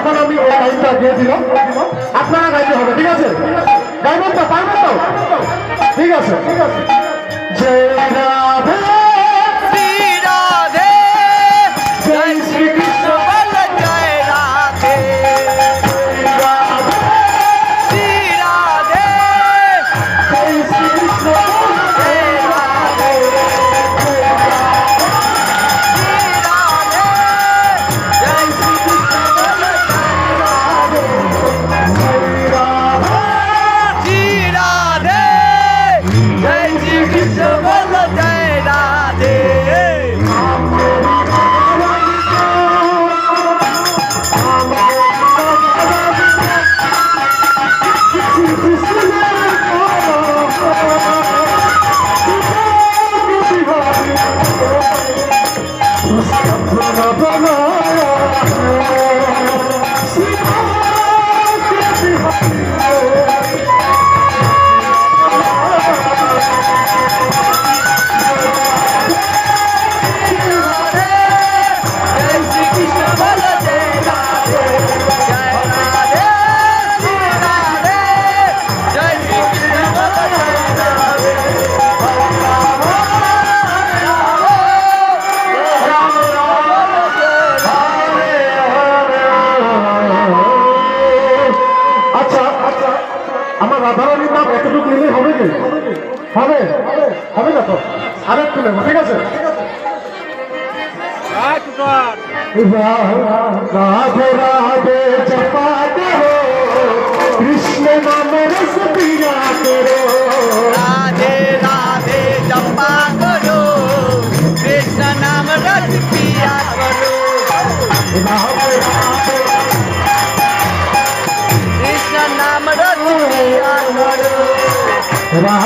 তখন আমি এই লাইনটা দিয়ে দিলাম, আপনারা গাইতে হবে, ঠিক আছে? গাইবেন তো, পারবেন তো? ঠিক আছে। জয় রাধে শ্রী রাধে, জয় শ্রীকৃষ্ণ বল জয় রাধে। শ্রী রাধে, জয় শ্রীকৃষ্ণ জয় রাধে। শ্রী রাধে, জয় শ্রীকৃষ্ণ বল জয় রাধে। শ্রী রাধে, জয় শ্রীকৃষ্ণ বল জয় রাধে। জয় শ্রীকৃষ্ণ বল জয় রাধে। জয় রাধে, শ্রী রাধে, জয় শ্রীকৃষ্ণ বল জয় রাধে। রাম রাম রাম রাম জয় আচ্ছা আচ্ছা, আমার রাধারানীর নাম এতটুকু নিলেই হবে কি? হবে? হবে না তো? আরেকটু নেবো, ঠিক আছে? राधे राधे जपा करो, कृष्ण नाम रस पिया करो। राधे राधे जपा करो, कृष्ण नाम रस पिया करो। राधे राधे कृष्ण नाम रस पिया करो। राधे